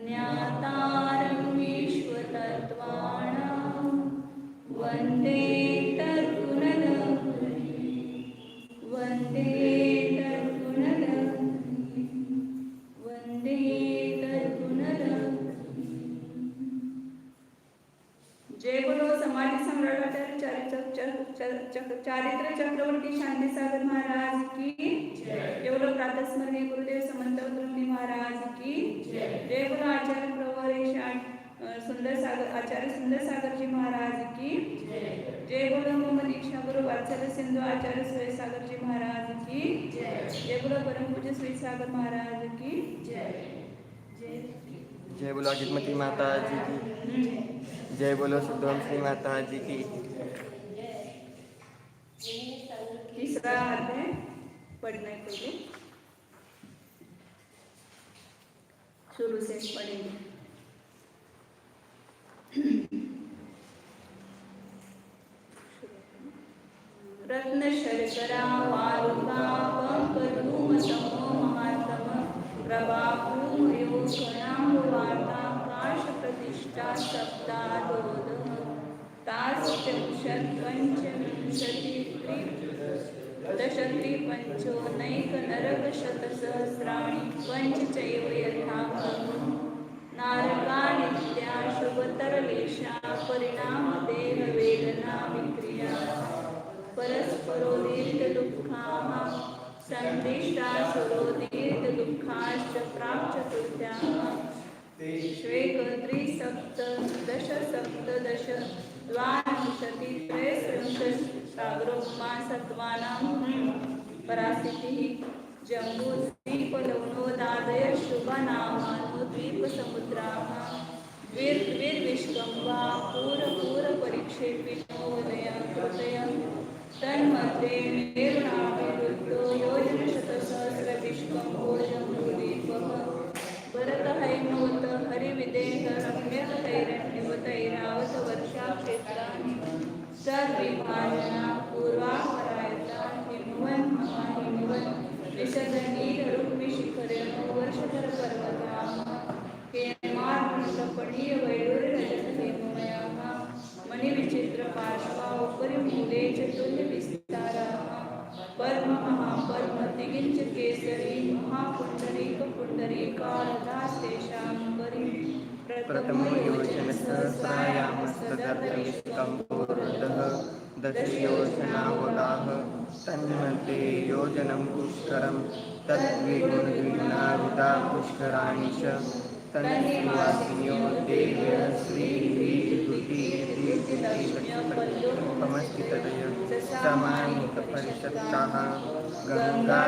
ज्ञातारं विश्वतत्त्वानां वन्दे तद्गुणधर्मि वन्दे तद्गुणधर्मि वन्दे तद्गुणधर्मि। जय बोलो समाधि सम्राट चारित्र चक्रवर्ती शांती सागर महाराज की जय बोलो प्रातस्मरणीय गुरुदेव समंत ब्रह्मी महाराज की जय बोलो आचार्य प्रवर सुंदर सागर आचार्य सुंदर सागर जी महाराज की जय बोलो मोहम्मद दीक्षा गुरु वात्सल्य सिंधु आचार्य सुरेश सागर जी महाराज की जय बोलो परम पूज्य श्री सागर महाराज की जय बोलो अजितमती माता जी की जय बोलो शुद्धोम श्री माता जी की। तीसरा अध्याय पढ़ना है पहले, शुरू से पढ़ेंगे। रत्न शर्करा वारुका पंकधूम समो महातम प्रभापूमयो स्वनामवार्ता काश प्रतिष्ठा सप्तादोद ताश्चक्षत् पंचविंशति दशत्रि पंचोनैक नरक शतसहस्राणि पंच चैव यथा नारका नित्या शुभतरलेशा परिणाम देह वेदना विक्रिया परस्परो दीर्घ दुःखाः संदिष्टा सुरो दीर्घ दुःखाश्च प्राप्त चतुर्थ्याः श्वेक त्रिसप्तदश सप्तदश द्वाविंशति त्रयस्त्रिंशत् सागरोपमा सत्त्वानां परासितिः जम्बूद्वीपलवनोदादय शुभनामानो द्वीपसमुद्राः द्विर्विष्कम्भा पूरपूरपरिक्षेपिणोदया कृतय तन्मध्ये मेरुणाभिवृद्धो योजनशतसहस्रविष्कम्भो जम्बूद्वीपः भरतहैमवत हरिविदेह रम्यकतैरण्यवतैरावत वर्षाक्षेत्राणि तद्विभाजना पूर्वापरायता हिमवन् महाहिमवन् विशदनीलरुक्मिशिखरेणो वर्षधरपर्वताः हेमार्पणकपणीय वैडूर्यरजतहेममयाः मणिविचित्रपार्श्वा उपरि मूले च तुल्यविस्ताराः पद्ममहापद्मतिगिञ्च केसरी महापुण्डरीकपुण्डरीकालदास्तेषां परि प्रथमो योजनसहस्रायामस्तदर्थविष्कम्भोरुद्धः दशयोजनावगाः तन्मध्ये योजनं पुष्करं तद्विगुणद्विगुणावृता पुष्कराणि च तन्निवासिन्यो देव्यः श्रीः समानितपरिषत्ताः गङ्गा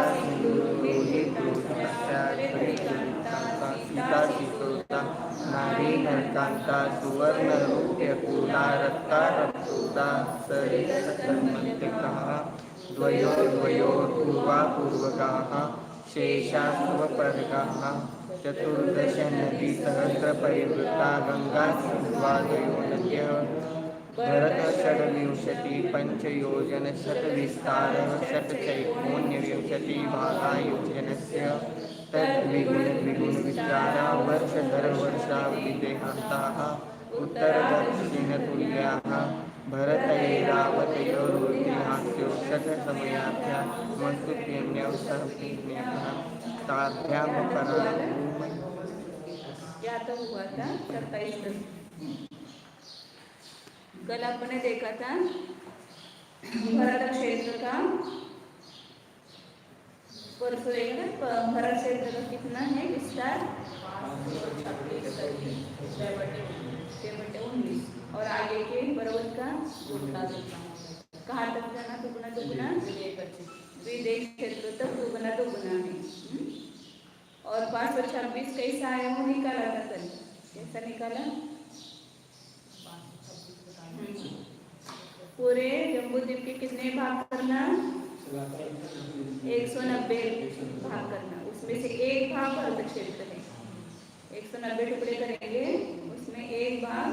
सीता नारी नरकान्ता सुवर्णरूप्यकुला रत्तारक्तुता सरितसन्मन्तिकाः द्वयोर्पूर्वापूर्वकाः शेषास्वपर्गाः चतुर्दश नदीसहस्रपरिवृता गङ्गा सिन्धुवादयो नद्यः भरतषड्विंशति पञ्चयोजनशतविस्तारः शतचैकोन्यविंशतिभागायोजनस्य तद्विगुणविस्तारा वर्षधरवर्षावधिदेहान्ताः उत्तरदक्षिणतुल्याः भरतैरावतयोरुद्दिहास्यो शतसमयाभ्यां मस्तुत्यन्यवसर्पिण्यः ताभ्यां पराभूमि। या तो हुआ था 27। कल आपने देखा था भरत क्षेत्र का, परसों देखा भरत क्षेत्र का कितना है विस्तार 6/19 और आगे के पर्वत का कहाँ तक जाना दुगुना दुगुना विदेश क्षेत्र तक दुगुना दुगुना है। और 526 कैसा आया वो निकाला था कल, कैसा निकाला? पूरे जम्बूद्वीप के कितने भाग करना? 190 भाग करना। उसमें से एक भाग भरत क्षेत्र है, 190 टुकड़े करेंगे, उसमें एक भाग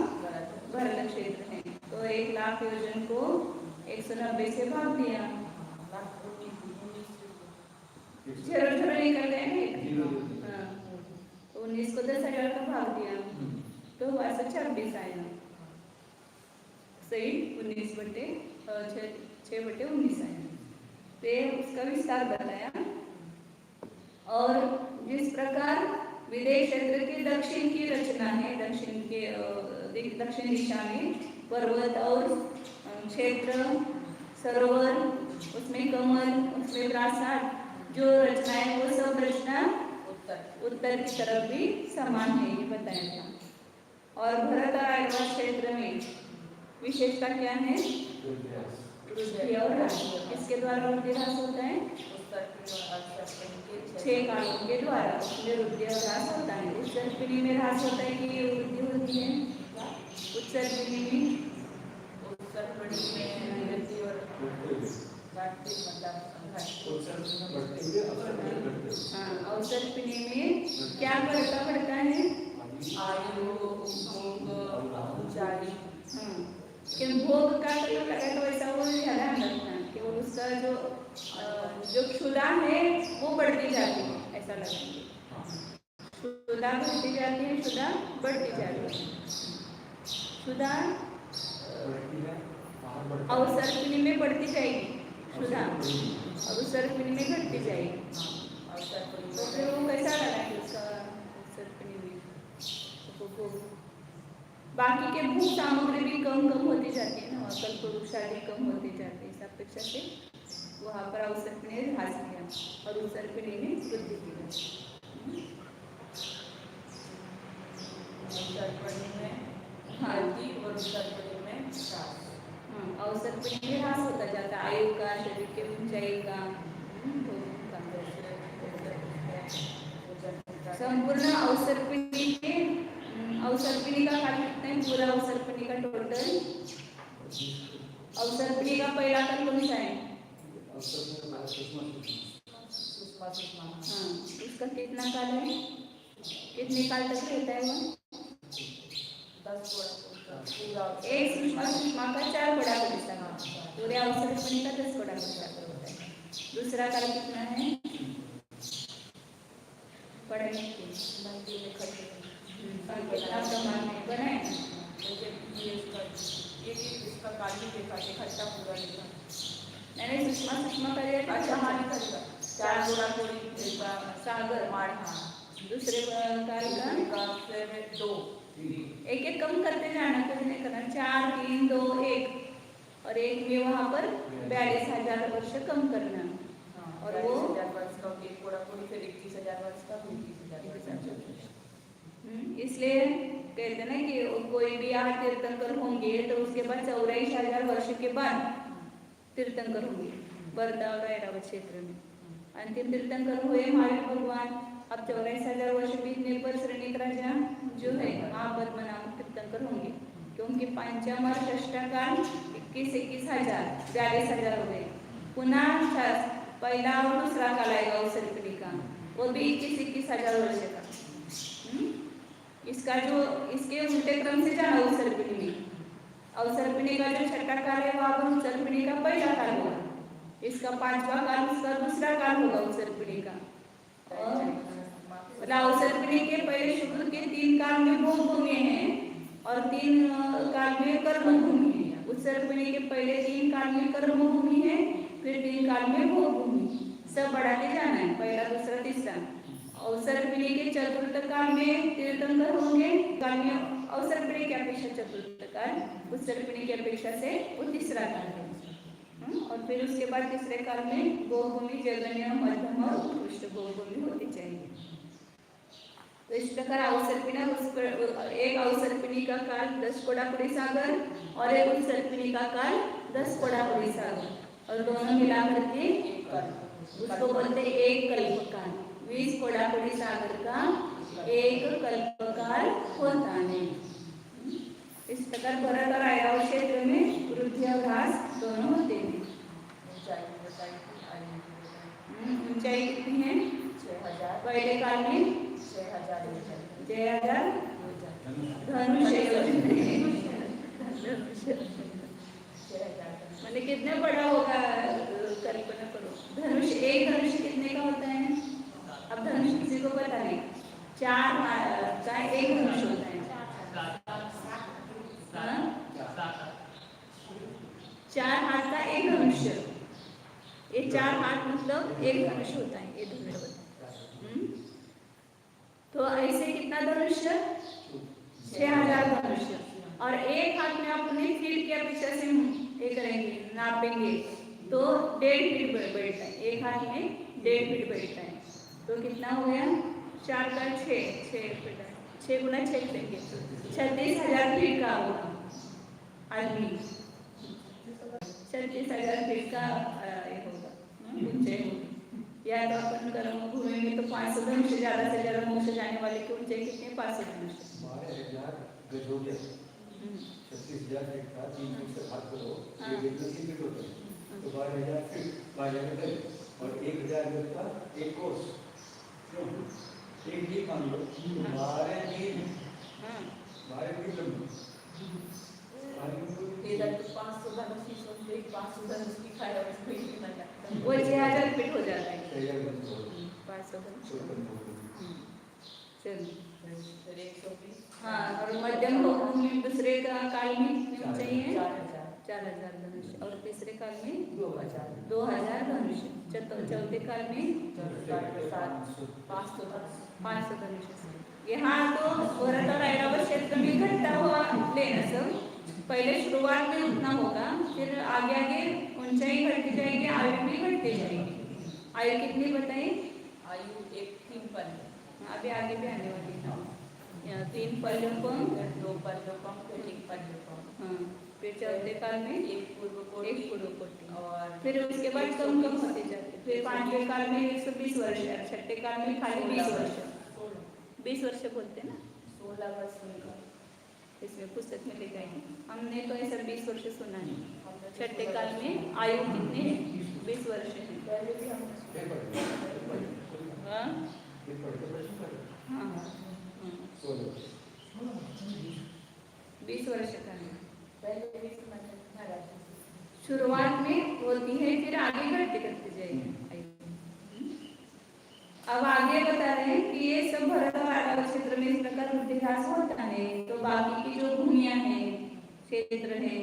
भरत क्षेत्र है। तो 1 लाख योजन को 190 से भाग दिया, जरूर निकल गए हैं। 19 19 को 10,000 का भाग दिया तो हुआ 126 आया। सही 6/19 आया। तो उसका विस्तार बताया। और जिस प्रकार विदेश क्षेत्र के दक्षिण की रचना है, दक्षिण दिशा में पर्वत और क्षेत्र, सरोवर, उसमें कमल, उसमें प्रासाद, जो रचना है वो सब रचना उत्तर की तरफ भी समान है, ये बताया था। और भरत और आयरवा क्षेत्र में विशेषता क्या है? वृद्धि और ह्रास। किसके द्वारा वृद्धि ह्रास होता है? 6 कालों के द्वारा उसमें वृद्धि और ह्रास होता है। उत्सर्पिणी में ह्रास होता है कि वृद्धि होती है? उत्सर्पिणी में वृद्धि और अवसर्पिणी में क्या बढ़ता है? आयु, भोग, ऊंचाई। भोग का प्रयोग लगा तो ऐसा वो ध्यान रखना कि वो उसका जो क्षुधा है वो बढ़ती जाती है, ऐसा लगेंगे। क्षुधा बढ़ती जाती है, क्षुधा बढ़ती जाती है। क्षुधा अवसर्पिणी में बढ़ती जाएगी, क्षुधा अवसर्पिणी में घटती जाएगी। तो फिर वो कैसा लगाएंगे उसका अवसर्पिणी में? बाकी के भूख सामग्री भी कम होती जाती है ना, कल्प वृक्ष आदि कम होती जाती है। इस अपेक्षा से वहाँ पर अवसर्पिणी ह्रास किया और उत्सर्पिणी में वृद्धि की। अवसर्पिणी में ह्रास होता जाता है, आयु का, शरीर के ऊंचाई का, संपूर्ण अवसर्पिणी का काल कितना है? पूरा अवसर्पिणी का टोटल अवसर्पिणी का पहला काल कौन सा है? उसका कितना काल है? कितने काल तक रहता है वो? एक सुषमा का 4 बड़ा परिसर, पूरे अवसर्पिणी का 10 बड़ा परिसर होता है। दूसरा काल कितना है? पढ़ने के कितना प्रमाण में बनाए इसका काल भी देखा खट्टा पूरा लिखा मैंने सुषमा का लिया। अच्छा हाँ लिखा 4 गुणा कोड़ी सागर माड़। दूसरे काल का फिर 2 एक कम करते जाना, कुछ नहीं करना। 4 3 2 1 और एक में वहाँ पर 42,000 वर्ष कम करना। और वो 42,000 वर्ष का एक कोड़ा कोड़ी फिर 21,000 वर्ष का 21,000। इसलिए कहते ना कि कोई भी यहाँ तीर्थंकर होंगे तो उसके बाद 84,000 वर्ष के बाद तीर्थंकर होंगे बरदा और ऐरावत क्षेत्र में। अंतिम तीर्थंकर हुए महावीर भगवान। अब 84,000 वर्ष बीतने पर श्रेणिक राजा जो है महापद्मनाभ तीर्थंकर होंगे, क्योंकि पंचम और षष्ठकाल 21,000 42,000 हो गए। पुनः पहला और दूसरा काल आएगा अवसर्पिणी का, वो भी 21,000 वर्ष का। इसका जो इसके उल्टे क्रम से जाना अवसर्पिणी का जो 6ठा काल है वहाँ पर उत्सर्पिणी का पहला काल होगा। इसका 5वां काल उसका दूसरा काल होगा उत्सर्पिणी का। अवसर्पिणी के पहले शुक्ल के 3 काल में भोग भूमि है और 3 काल में कर्म भूमि है। उत्सर्पिणी के पहले 3 काल में कर्म भूमि है, फिर 3 काल में भोग भूमि। सब बढ़ाते जाना है, पहला दूसरा तीसरा। अवसर्पिणी के 4th काल में तीर्थंकर होंगे। काल में अवसर्पिणी की अपेक्षा 4th काल, उत्सर्पिणी की अपेक्षा से वो तीसरा काल है। और फिर उसके बाद तीसरे काल में गोभूमि जगन्य, मध्यम और उत्कृष्ट गोभूमि होती चाहिए। तो इस प्रकार एक अवसर्पिणी का काल 10 कोड़ापुरी सागर और एक उत्सर्पिणी का काल 10 कोड़ापुरी सागर, और दोनों मिलाकर के उसको बोलते एक कल्पकाल। 20 कोड़ापुरी सागर का एक कल्पकाल होता है। इस प्रकार भरत और ऐरावत क्षेत्र में वृद्धि और ह्रास दोनों होते हैं। ऊंचाई कितनी है? 6,000। पहले काल में 6,000 धनुष मतलब कितने बड़ा होगा, कल्पना करो। एक धनुष कितने का होता है? अब धनुष किसी को पता नहीं, 4 हाथ का एक धनुष होता है। हाँ? 4 हाथ का एक धनुष्य, ये 4 हाथ मतलब एक धनुष होता है, ये धनुष होता है। तो ऐसे कितना धनुष्य? 6000 धनुष्य। और एक हाथ में अपने फीट की अपेक्षा से ये करेंगे, नापेंगे तो 1.5 फीट बैठता है, एक हाथ में 1.5 फीट बैठता है। तो कितना हो गया? 4 का 6 फीट, 6 गुना 6 करेंगे 36,000 फीट का होगा आदमी, 36,000 फीट का ये होगा ऊंचाई होगी। या तो अपन कर्मभूमि में तो 500 धनुष, ज्यादा से ज्यादा मोक्ष जाने वाले की ऊंचाई कितने? 500 धनुष। 12,000 गज हो गया, 36,000 फीट का 3 फीट से भाग करो, ये कितना 3 फीट होता है, तो 12,000 फीट 12,000 गज और 1,000 गज का एक कोस, क्यों एक मील मान लो, 12 मील लंबी, इधर तो 500 धनुष की सोच, 500 धनुष की खाया उसको ही कितना लगता है, वो 6,000 फीट हो जाता है। 500 धनुष। हाँ, और मध्यम भूमि में दूसरे का काल में चाहिए 4,000 धनुष, और तीसरे काल में 2,000 धनुष, चौथे काल में 500 धनुष। यहाँ तो भरत और ऐरावत क्षेत्र में घटता हुआ लेना सब, पहले शुरुआत में उतना होगा, फिर आगे आगे ऊंचाई बढ़ती जाएगी, आयु भी बढ़ती जाएगी। आयु कितनी बताइए? आयु 3 पल, अभी आगे भी आने वाली है। 3 पल्योपम, 2 पल्योपम, फिर 1 पल्योपम। हाँ, फिर चौथे काल में 1 पूर्व कोटि, और फिर उसके बाद कम कम होते जाते। फिर 5वें काल में 120 वर्ष, 6ठे काल में खाली 20 वर्ष, 20 वर्ष बोलते हैं ना, 16 वर्ष होगा। इसमें पुस्तक में लिखा है, हमने तो ऐसा 20 वर्ष सुना है। 6ठे काल में आयु कितनी है? 20 वर्ष है। हाँ हाँ, 20 वर्ष का है। शुरुआत में होती है, फिर आगे घटते करते जाएगी। अब आगे बता रहे हैं कि ये सब भरत और ऐरावत क्षेत्र में इस प्रकार वृद्धिह्रास होता है, तो बाकी की जो भूमियां हैं, क्षेत्र है,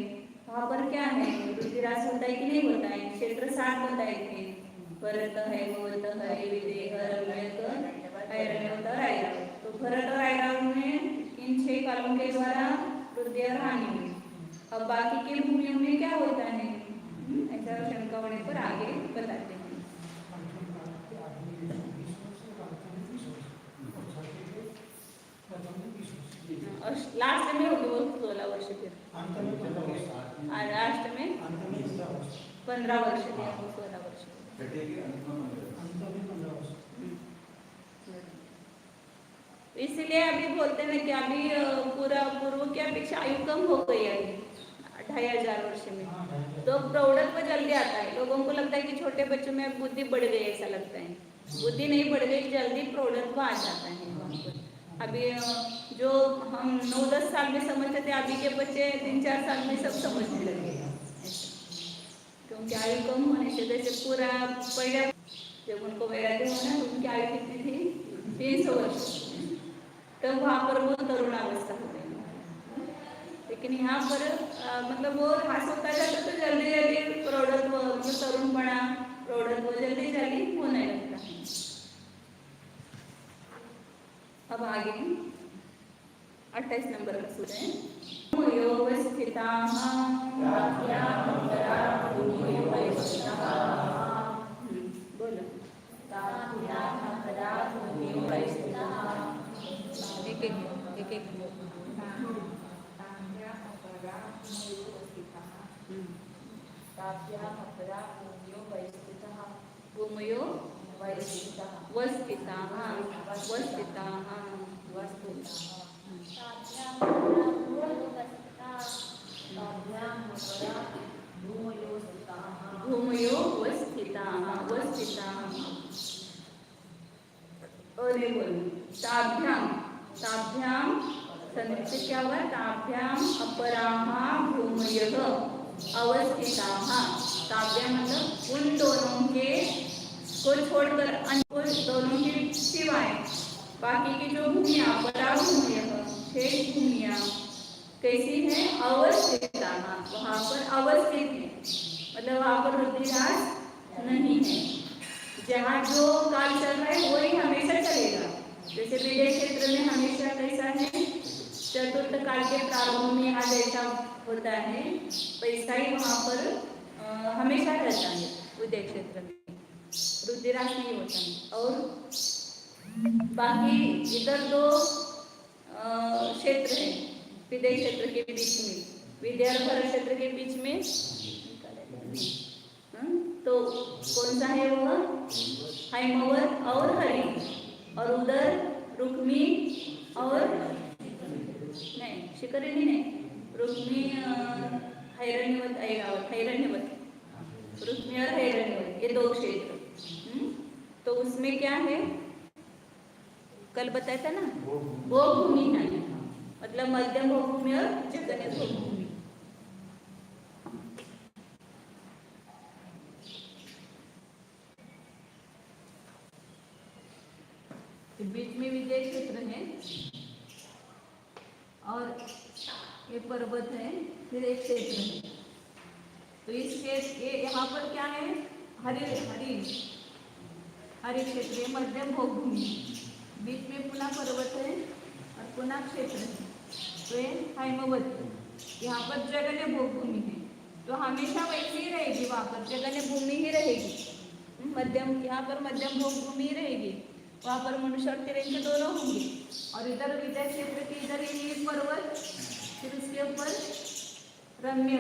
वहाँ पर क्या है? वृद्धिह्रास होता है कि नहीं होता है? क्षेत्र 7 बताए थे, भरत है, भवत है, विदेह, रम्यक, ऐरावत और ऐरावत। तो भरत और ऐरावत में इन 6 कालों के द्वारा वृद्धि और हानि हुई। अब बाकी के भूमियों में क्या होता है, ऐसा शंका होने पर आगे बताते हैं। और लास्ट में होगी वो 16 वर्ष, फिर लास्ट में 15 वर्ष दिया, 16 वर्ष। इसलिए अभी बोलते हैं कि अभी पूरा पूर्व की अपेक्षा आयु कम हो गई है 2,500 वर्ष में, तो प्रौढ़त्व जल्दी आता है। लोगों को लगता है कि छोटे बच्चों में बुद्धि बढ़ गई, ऐसा लगता है। बुद्धि नहीं बढ़ गई, जल्दी प्रौढ़त्व आ जाता है। अभी जो हम 9-10 साल में समझते थे, अभी के बच्चे 3-4 साल में सब समझने लगे, क्योंकि आयु कम होने से। जैसे पूरा पहले जब उनको वैराग्य होना, तो उनकी आयु कितनी थी? 300 वर्ष, तब वहाँ पर वो तरुणावस्था हो गई। लेकिन यहाँ पर मतलब वो ह्रास होता जाता, तो जल्दी जल्दी प्रौढ़त्व, मतलब तरुणपना, प्रौढ़त्व जल्दी जल्दी होने लगता है। अब आगे 28 नंबर का सूत्र है, बोलो एक एक भूमयो ताभ्याम संयुक्त क्या हुआ? ताभ्याम अपराहा भूमयः अवस्थिताः। ताभ्याम मतलब उन दोनों के को छोड़कर, अन्य दोनों के सिवाय बाकी की जो भूमियां पराभूमियां शेष भूमियां कैसी है अवस्थिता, वहां पर अवस्थित है, मतलब वहां पर रुद्धिराज नहीं है। जहाँ जो काल चल रहा है वही हमेशा चलेगा। जैसे विदेश क्षेत्र में हमेशा कैसा है, चतुर्थ काल के प्रारंभ में आज ऐसा होता है, वैसा ही वहाँ पर हमेशा रहता है। विदेश क्षेत्र में रुद्धिराज नहीं होता है। और बाकी इधर दो क्षेत्र है विदेश क्षेत्र के बीच में, विद्या और भरत क्षेत्र के बीच में तो कौन सा है वो, हैमवत और हरि, और उधर रुक्मी और नहीं शिखरिणी नहीं, रुक्मी हैरण्यवत ऐरावत, हैरण्यवत, रुक्मी और हैरण्यवत, ये दो क्षेत्र। तो उसमें क्या है, कल बताया था ना, भोग भूमि नहीं, मतलब मध्यम भोग भूमि और जघन्य भोग भूमि। बीच में विद्या क्षेत्र है और ये पर्वत है, फिर एक क्षेत्र है। तो इस क्षेत्र यहाँ पर क्या है, हरि हरि हरि क्षेत्र है, मध्यम भोग भूमि, बीच में पुनः पर्वत है और पुनः क्षेत्र है। तो ये हैमवत, यहाँ पर जघन्य भोग भूमि है, तो हमेशा वैसी ही रहेगी, वहाँ पर जघन्य भूमि ही रहेगी। मध्यम, यहाँ पर मध्यम भोग भूमि ही रहेगी, वहाँ पर मनुष्य और तिरंगे दोनों होंगे। और इधर विद्या क्षेत्र के इधर ये पर्वत, फिर उसके ऊपर रम्य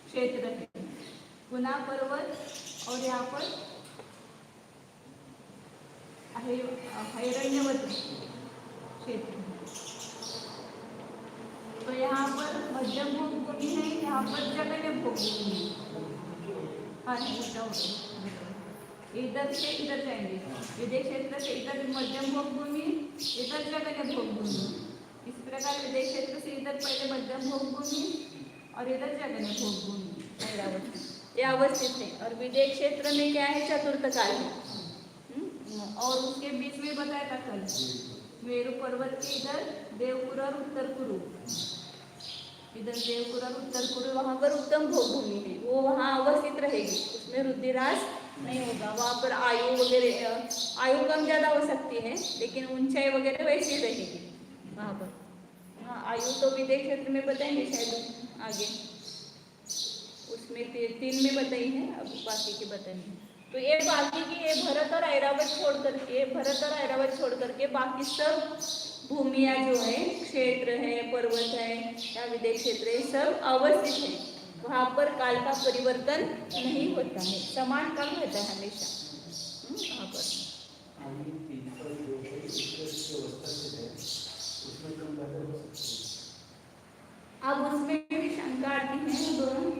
क्षेत्र है, पुनः पर्वत, और यहाँ पर हैरण्यवत क्षेत्र। तो यहाँ पर मध्यम भोग भूमि है, यहाँ पर जघन्य भोग भूमि है। इधर से इधर जाएंगे, विदेश क्षेत्र से इधर मध्यम भोग भूमि, इधर जघन्य भोग भूमि। इस प्रकार विदेश क्षेत्र से इधर पहले मध्यम भोग भूमि और इधर जघन्य भोग भूमि ऐरावत, ये अवस्थित है। और विदेश क्षेत्र में क्या है, चतुर्थ काल है। और उसके बीच में बताया था कल, मेरु पर्वत के इधर देवपुर और उत्तर कुरु, इधर देवपुर और उत्तर कुरु, वहाँ पर उत्तम भोग भूमि है, वो वहाँ अवस्थित रहेगी, उसमें रुद्धिराज नहीं होगा। वहाँ पर आयु वगैरह, आयु कम ज़्यादा हो सकती है, लेकिन ऊंचाई वगैरह वैसी रहेगी वहाँ पर। हाँ, आयु तो विदेश क्षेत्र में बताएंगे शायद आगे, उसमें 3 में बताई है, अब बाकी की बताएंगे। तो ये बाकी की ये भरत और ऐरावत छोड़ करके, भरत और ऐरावत छोड़ करके बाकी सब भूमियाँ जो है, क्षेत्र है, पर्वत है या विदेश क्षेत्र है, सब अवस्थित है। वहाँ पर काल का परिवर्तन नहीं होता है, समान काल रहता है हमेशा वहाँ पर। अब उसमें भी शंका आती है, दोनों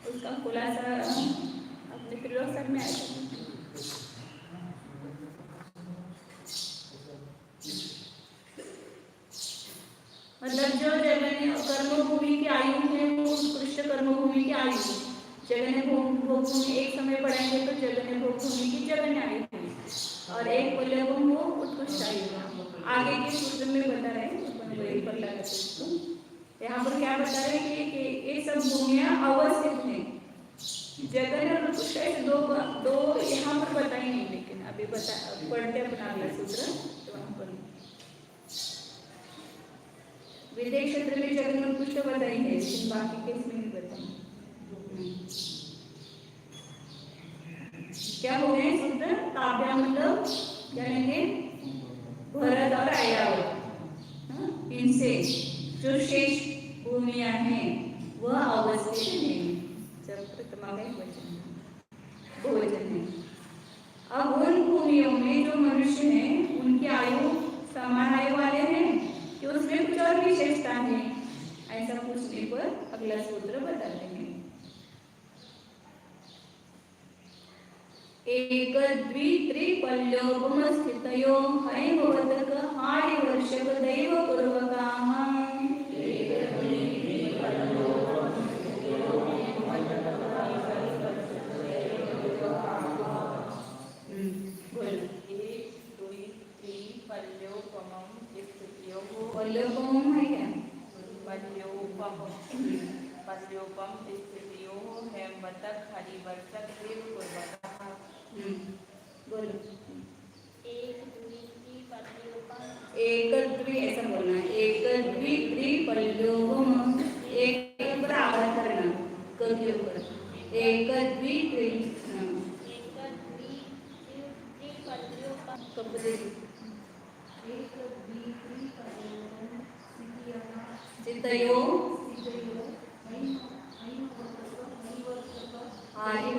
उसका खुलासा अपने प्रयोगशाला में आएगा। मतलब जो जघन्य कर्मभूमि की आयु है वो उत्कृष्ट कर्मभूमि की आयु, जघन्य भोग भूमि एक समय पढ़ाएंगे तो जघन्य भोग भूमि की जघन्य आयु और एक पल्लवम वो उत्कृष्ट आयु। आगे के सूत्र में बता रहे हैं, यहाँ पर क्या बता रहे हैं कि ये सब भूमियाँ अवस्थित हैं। जघन्य और उत्कृष्ट दो यहाँ पर बताई नहीं, लेकिन अभी पढ़ते अपना अगला सूत्र। तो वहाँ पर विदेश क्षेत्र में जघन्य उत्कृष्ट बताई है, लेकिन बाकी केस में नहीं बताई। क्या हो गए सूत्र, काव्य मतलब क्या लेंगे, भरत और ऐरावत, इनसे जो शेष भूमियां हैं वह अवस्थित नहीं, जब प्रथमा का वचन बहुवचन है। अब उन भूमियों में जो मनुष्य हैं उनकी आयु समान आयु वाले हैं कि उसमें कुछ और विशेषता है, ऐसा पूछने पर अगला सूत्र बताते हैं। एक द्वि त्रिपल्योपम स्थितयो हैमवतक हारि वर्षक दैव पूर्वकाः पल्योपमं स्थितियोः पल्योपम है क्या? पल्योपम स्थितियोः हेमवतक हरिवर्षक देवपूर्वकः बोलो। एक द्वि पल्योपम एक द्वि ऐसा बोलना है। एक द्वि त्रि पल्योपम। एक पर आवाज करना क के ऊपर। एक द्वि त्रि एक द्वि पल्योपम कब बोलेगी? एक द्वि त्रि पल्योपम चितयो स्थितयो हरिवर्षक हारि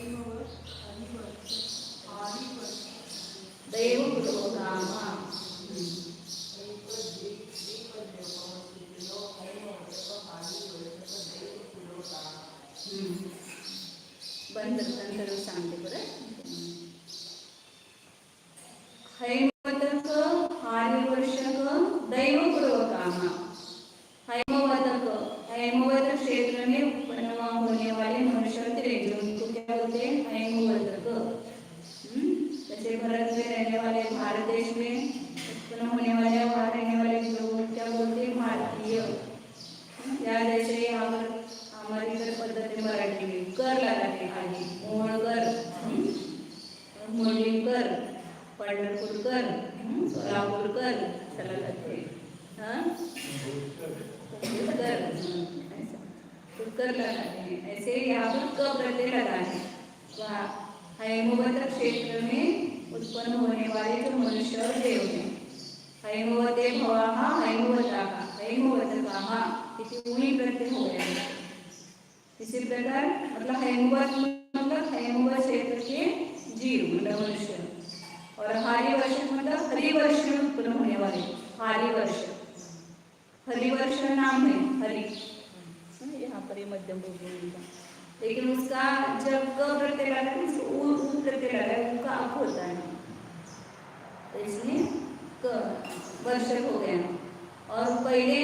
दैवपूर्वकाः बस। देवपूर्वकाः बंद नंतर सांगते बरं. हैमवतक हारिवर्षक दैवपूर्वकाः. हैमवतक हैमवत क्षेत्र में उत्पन्न होने वाले मनुष्य थे जो उनको क्या बोलते हैं? हैमवतक. जैसे भारत में रहने वाले, भारत देश में उत्पन्न होने वाले, वहाँ रहने वाले लोग क्या बोलते हैं? भारतीय. या जैसे यहाँ पर हमारी इधर पद्धत है मराठी में कर लगाते खाली मोहळकर, मुरलीकर, पंढरपूरकर, सोलापूरकर चला लगते कर लगाते हैं. ऐसे यहाँ पर क प्रत्यय लगा है. हैमवत क्षेत्र में उत्पन्न होने वाले जो मनुष्य और देव हैं. हैमवते भवाः हैमवताः हैमवतकाः इति उन्हीं प्रत्यय हो गए. इसी प्रकार मतलब हैमवत मतलब हैमवत क्षेत्र के जीव मतलब मनुष्य. और हरिवर्ष मतलब हरिवर्ष में उत्पन्न होने वाले. हरिवर्ष हरिवर्ष नाम है हरि. यहाँ पर ये मध्यम भूमि का, लेकिन उसका जब क प्रत्यय लगा है उसको उ प्रत्यय लगा है, उनका अप होता है तो इसलिए क वर्षक हो गया. और पहले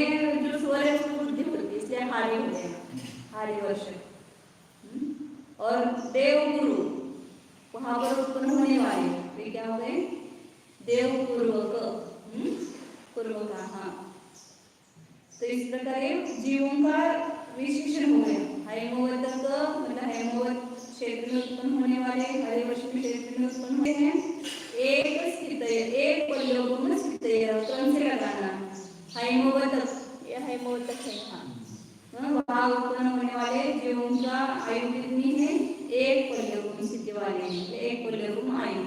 जो स्वर है उसको बुद्धि होती है इसलिए हारी हो गया. हारी वर्षक. और देवगुरु वहां पर उत्पन्न होने वाले वे क्या हो गए? देवपूर्वक पूर्वकाः. तो इस प्रकार जीवों का विशेषण हो गया. हैमवतक मतलब हैमवत क्षेत्र में उत्पन्न होने वाले, हरिवर्ष क्षेत्र में उत्पन्न हुए हैं. एक स्थित एक पल्योपम स्थित क्रम से लगाना. हैमवतक यह हैमवतक है. हाँ वहाँ उत्पन्न होने वाले जीवों का आयु कितनी है? एक पल्योपम स्थिति वाले हैं. एक पल्योपम आयु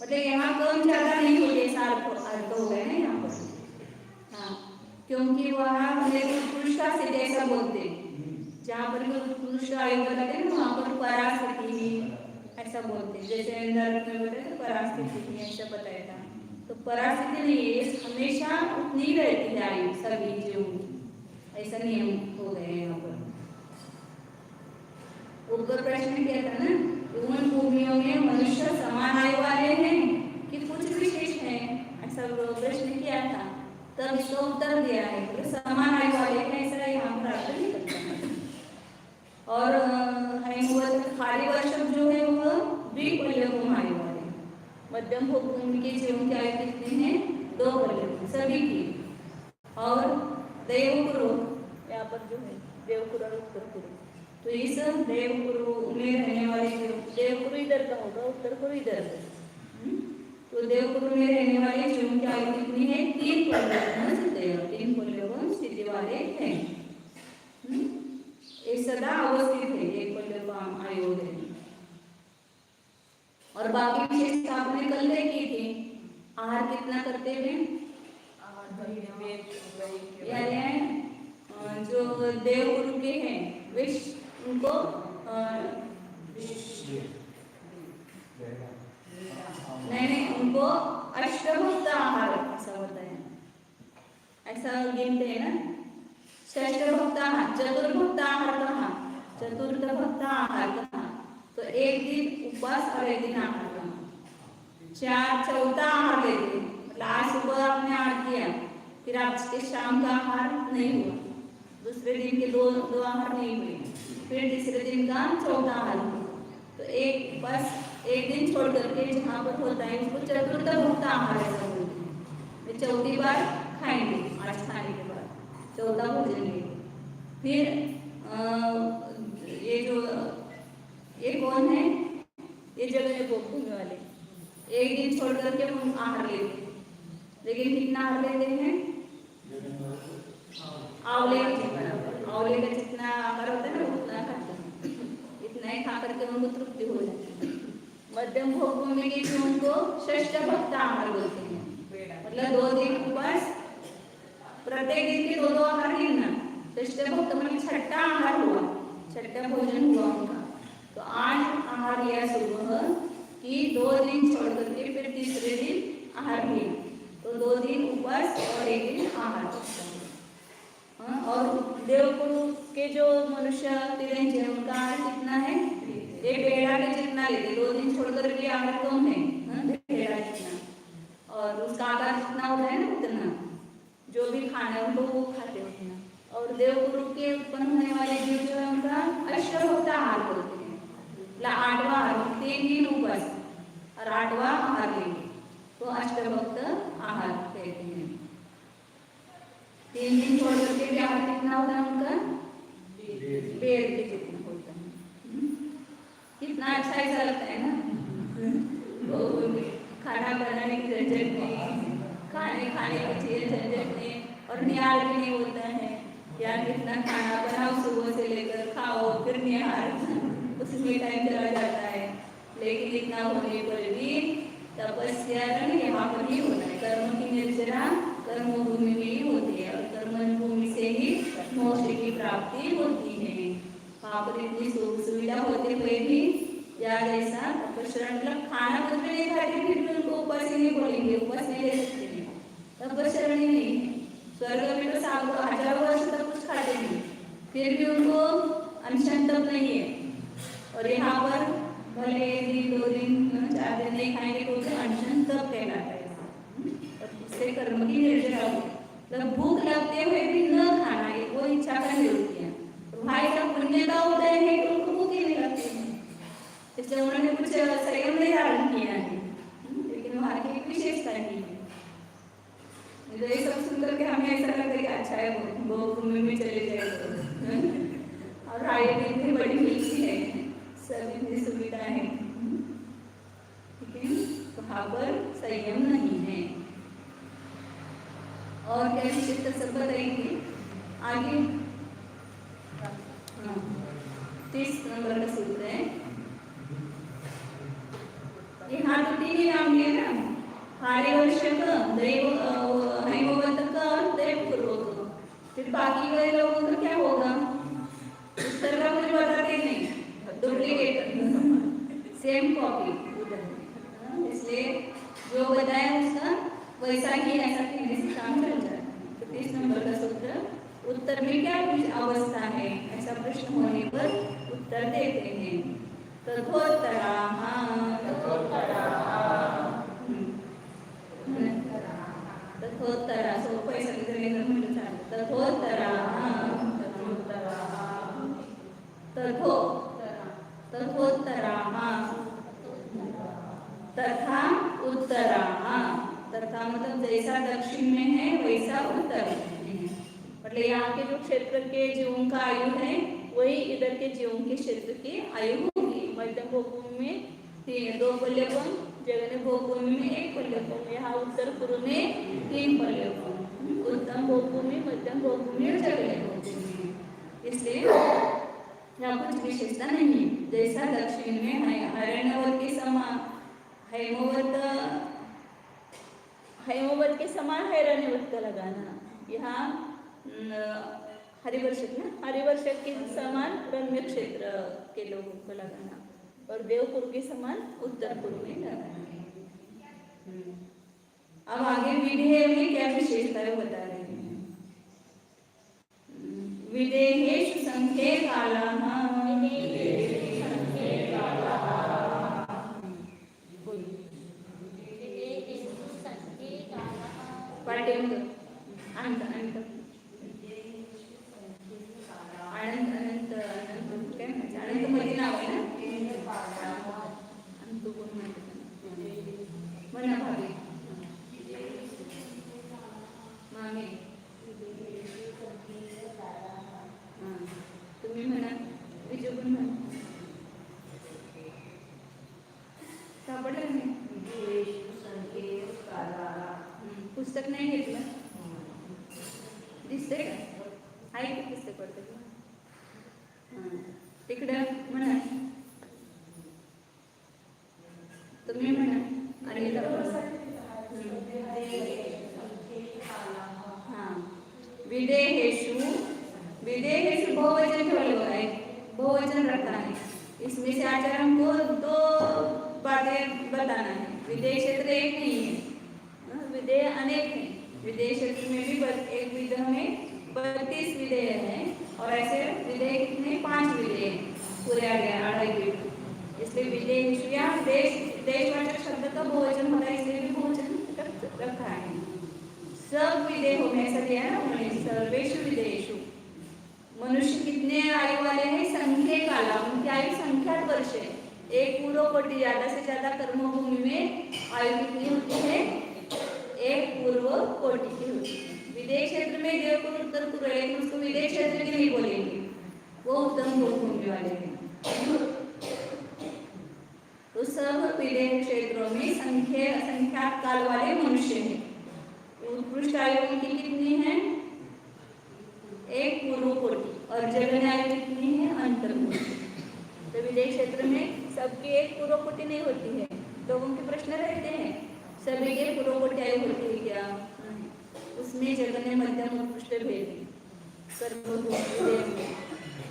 मतलब यहाँ कम ज्यादा नहीं होते. अर्थ हो गए ना यहाँ पर. हाँ क्योंकि वहाँ उत्कृष्टा से जैसा बोलते हैं. जहाँ पर भी उत्कृष्ट आयु बताते हैं वहाँ पर परास्थिति ऐसा बोलते हैं. जैसे नरक में बताया तो परास्थिति ऐसा बताया था. तो परास्थिति नहीं है, हमेशा उतनी रहती है आयु सभी जीवों की. ऐसा नियम हो गए यहाँ पर. ऊपर प्रश्न किया था ना उन भूमियों में मनुष्य समान आयु वाले हैं कि कुछ विशेष है, ऐसा प्रश्न किया था. तब इसका उत्तर दिया है तो समान आयु वाले हैं ऐसा यहाँ पर अर्थ नहीं करता है. और हैमवत हरिवर्षक जो है वो द्विपल्योपम आयु वाले. मध्यम भूमि के जीवों की आयु कितनी है? 2 पल्योपम सभी की. और देवपुरु यहाँ पर जो है देवपुर और उत्तरपुरु. तो इस देवपुरु में रहने वाले देवपुरु इधर का होगा, उत्तरपुरु इधर का. तो देवपुरु में रहने वाले जीवों की आयु कितनी है? 3 पल्योपम स्थित. 3 पल्योपम स्थिति वाले हैं. ये सदा अवस्थित है. एक पल्योपम आयु है. और बाकी विशेषता आपने कल देखी थी. आहार कितना करते हैं? यानी जो देवगुरु के हैं विश उनको नहीं उनको अष्टभुक्त आहार ऐसा होता है. ऐसा गिनते हैं ना. षष्ठभुक्त आहार, चतुर्भुक्त आहार कहाँ, चतुर्थ भक्त आहार कहाँ. तो एक दिन उपवास और एक दिन आहार कहाँ. चौथा आहार लेते हैं. मतलब आज सुबह आपने आहार किया फिर आज के शाम का आहार नहीं हुआ. दूसरे दिन के दो दो आहार नहीं हुए, फिर तीसरे दिन का चौथा आहार हुआ। तो एक बस एक दिन छोड़ करके जहाँ पर होता है उसको चतुर्थ भुक्त आहार ऐसा बोलते हैं। वे चौथी बार खाएंगे, आज खाने के बाद चौथा भोजन लेंगे। फिर ये जो ये कौन है, ये जगह भोग भूमि वाले एक दिन छोड़ करके हम आहार लेते हैं, लेकिन कितना आहार लेते हैं? आंवले आंवले का जितना आहार होता है ना उतना खाते हैं, इतना ही खा करके उनको तृप्ति हो जाती है। मध्यम भोग भूमि के जीवों को षष्ठ भक्त आहार बोलते हैं, मतलब 2 दिन उपवास, प्रत्येक दिन के 2 आहार लेना। षष्ठ भक्त मतलब छठा आहार हुआ, छठा भोजन हुआ उनका। तो आज आहार लिया सुबह कि 2 दिन छोड़ करके फिर तीसरे दिन आहार लिया, तो 2 दिन उपवास और 1 दिन आहार। और देवगुरु के जो मनुष्य तिरंज है उनका आहार कितना है? ये पेड़ा के जितना लेते, 2 दिन छोड़ करके आहार कम है, पेड़ा जितना, और उसका आहार जितना होता है ना उतना, जो भी खाना है उनको वो खाते उतना। और देवगुरु के उत्पन्न होने वाले जीव जो है उनका अष्टभक्त आहार बोलते हैं, मतलब 8वां आहार, 3 दिन उपवास और 8वां आहार लेंगे, तो अष्टभक्त आहार कहते हैं। 3 दिन छोड़ करके भी आहार कितना होता है उनका? पेड़ के जितना होता है। कितना अच्छा ऐसा लगता है ना, खाना बनाने की झंझट नहीं, खाने की चीज झंझट नहीं, और निहार भी नहीं होता है यार, कितना खाना बनाओ सुबह से लेकर खाओ फिर निहार, उसमें टाइम चला जाता है। लेकिन इतना होने पर भी तपस्या यहाँ पर ही होता है, कर्म की निर्जरा कर्म भूमि में ही होती है, और कर्म भूमि से ही मोक्ष की प्राप्ति होती है। वहाँ पर इतनी सुविधा होते हुए भी या जैसा तपस्या मतलब खाना कुछ भी नहीं खाते फिर भी उनको उपवास नहीं बोलेंगे, उपवास नहीं ले सकते हैं, तपस्या नहीं है। स्वर्ग में तो 1000 वर्ष तक कुछ खाते नहीं, फिर भी उनको अनशन तप नहीं है। और यहाँ पर भले 1 दिन 2 दिन 4 दिन नहीं खाएंगे तो उसे अनशन तप कहलाता है, और उससे कर्म की निर्जरा हो, मतलब भूख लगते हुए भी न खाना, वो इच्छा का निवृत्ति है। भाई का पुण्य का उदय है तो उनको भूख ही नहीं लगती है, इसलिए उन्होंने कुछ संयम नहीं धारण किया है, लेकिन वहाँ की एक विशेषता नहीं है। तो ये सब सुन करके हमें ऐसा लगता है कि अच्छा है वो भूमि में चले जाए तो, और आगे भी इतनी बड़ी मिलती है, सब इतनी सुविधा है, लेकिन वहाँ पर संयम नहीं है। और क्या विशेषता सब बताएंगे आगे। 30 नंबर का सूत्र है, यहाँ तो 3 ही नाम दिए ना, हारिवर्षक, दैव हैमवतक और दैवपूर्वक, फिर बाकी वाले लोगों का क्या होगा? उत्तर का मुझे बताते नहीं, डुप्लीकेट सेम कॉपी उधर, इसलिए जो बताया उसका वैसा ही ऐसा कहने से काम चल जाता है। तो 30 नंबर का सूत्र, उत्तर में क्या अवस्था है ऐसा प्रश्न होने पर उत्तर देते हैं। तथोत्तराः तथोत्तरा सोपं आहे सगळीकडे म्हटलं चालेल। तथोत्तराः तथा उत्तराः, तथा मतलब जैसा दक्षिण में है वैसा उत्तर में है, मतलब यहाँ के जो क्षेत्र के जीवों का आयु है वही इधर के जीवों के क्षेत्र की आयु होगी। मध्यम भूमि में 2 पल्यपम, जगह भूमि में 1 पल्यपम, यहाँ उत्तर पूर्व में 3 पल्यपम, उत्तम भूमि, मध्यम भूमि और जगह भूमि, इसलिए यहाँ कुछ विशेषता नहीं है। जैसा दक्षिण में है हरिणवत के समान, हैमवत के समान हैरण्यवत का लगाना, यहाँ हरिवर्षक ना, हरिवर्षक के समान रम्य क्षेत्र के लोगों को लगाना, और देवपुर के समान उत्तर पूर्व में लगाना। अब आगे विधेय में क्या विशेषता है बता रहे हैं। विधेयेषु संख्ये कालाः, पाठ्यंक अंत से पडते तिकडे म्हणा तुम्ही म्हणा आणि हाँ विदेहेषु बहुवचन ठेवलं आहे बहुवचन रखना है इसमें से आचार्य हमको दो बातें बताना है विदेह क्षेत्र एक नहीं है विदेह अनेक है विदेह क्षेत्र में भी एक विदेह में 32 विदेह हैं और ऐसे विदेह कितने 5 विदेह हैं पूरे आढ़ाई पीठ इसलिए विदेह या देशवाचक शब्द का बहुवचन होता है इसलिए भी बहुवचन रखा है सब विदेह होने ऐसा दिया है ना उन्होंने सर्वेषु विदेहेषु मनुष्य कितने आयु वाले हैं संख्या काला उनकी आयु संख्यात वर्ष है एक पूर्व कोटि ज्यादा से ज्यादा कर्मभूमि में आयु कितनी होती है एक पूर्व कोटि की होती है विदेश क्षेत्र में देवपुर उत्तर पूर्व लेकिन उसको विदेश क्षेत्र की नहीं बोलेंगे वो उत्तम भूमि वाले हैं तो सब विदेश क्षेत्रों में संख्यात काल वाले मनुष्य हैं उत्कृष्ट आयु उनकी कितनी है एक पूर्व कोटि और जगन आयु कितनी है अंतर कोटि तो विदेश क्षेत्र में सबकी एक पूर्व कोटि नहीं होती है लोगों के प्रश्न रहते हैं सभी के पूर्व कोटि आयु होती है क्या उसमें जगन मध्यम उत्कृष्ट भेद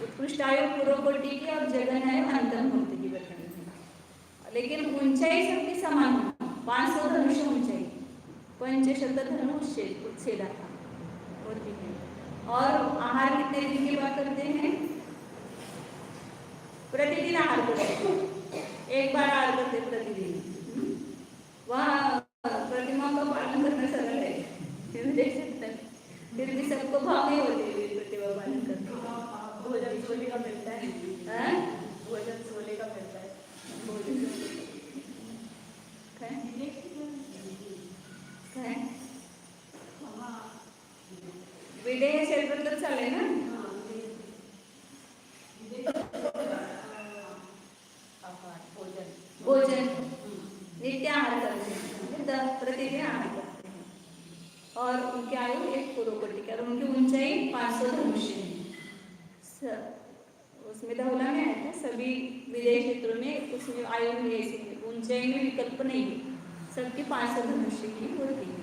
उत्कृष्ट आयु पूर्व कोटि की और जगन आयु अंतर कोटि की बताई लेकिन ऊंचाई सबकी समान 500 धनुष ऊंचाई 500 धनुष उच्छेदा होती है और आहार कितने दिन की बात करते हैं प्रतिदिन आहार करते एक बार आहार करते प्रतिदिन वहाँ प्रतिमा का पालन करना सरल है फिर भी सबको भाव नहीं होते प्रतिमा पालन करते भोजन सोने का मिलता है भोजन सोने का मिलता है विदेह क्षेत्र तर चालेल ना भोजन नित्य आहार करते हैं प्रतिदिन आहार करते हैं और उनकी आयु एक पूर्व कोटि की और उनकी ऊंचाई 500 धनुष है उसमें धौला में आया था सभी विदेश क्षेत्रों में उसमें आयु में ऐसी ऊंचाई में विकल्प नहीं है सबकी 500 धनुष की होती है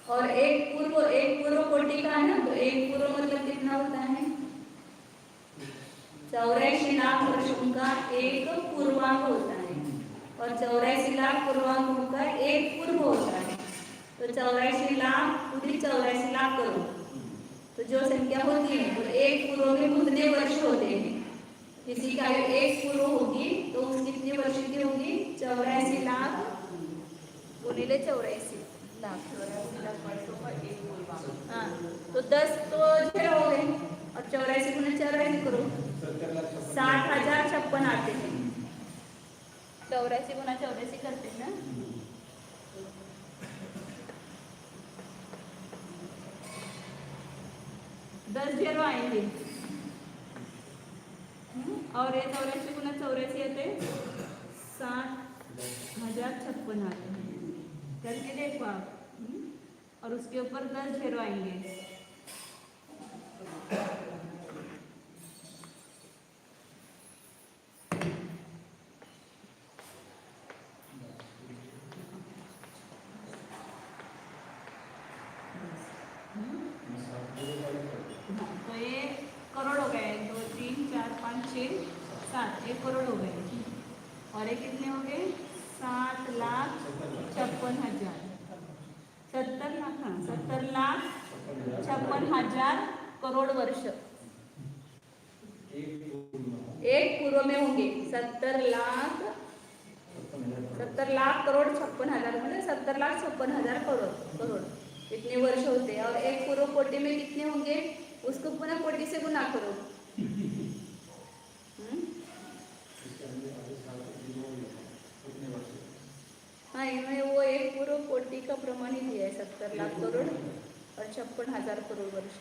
और एक पूर्व कोटि का है ना तो एक पूर्व मतलब कितना होता है 84 लाख वर्षों का एक पूर्वांग होता है और 84 लाख पूर्वांगों का एक पूर्व होता है तो 84 लाख पूरी 84 लाख करोड़ तो जो संख्या होती है तो एक पूर्व में कितने वर्ष होते हैं किसी की आयु एक पूर्व होगी तो उसकी कितने वर्ष की होगी 84 लाख गुणिले 84 लाख वर्षों का एक पूर्वांग हाँ तो 10 तो 0 हो गए और 84 गुना 84 करो 60,056 आते हैं 84 गुना 84 करते हैं ना 10 0 आएंगे और ये 84 गुना 84 आते 60,056 आते हैं करके देखो आप और उसके ऊपर 10 0 आएंगे तो ये करोड़ हो गए 2 3 4 5 6 7 1 करोड़ हो गए और ये कितने हो गए 7,56,000 70 लाख हाँ 70,56,000 करोड़ वर्ष एक पूर्व में होंगे 70 लाख करोड़ 56,000 मतलब 70,56,000 करोड़ इतने वर्ष होते हैं और एक पूर्व कोटि में कितने होंगे उसको पुनः कोटि से गुना करो हाँ इन्होंने वो एक पूर्व कोटि का प्रमाण ही दिया है 70 लाख करोड़ और 56,000 करोड़ वर्ष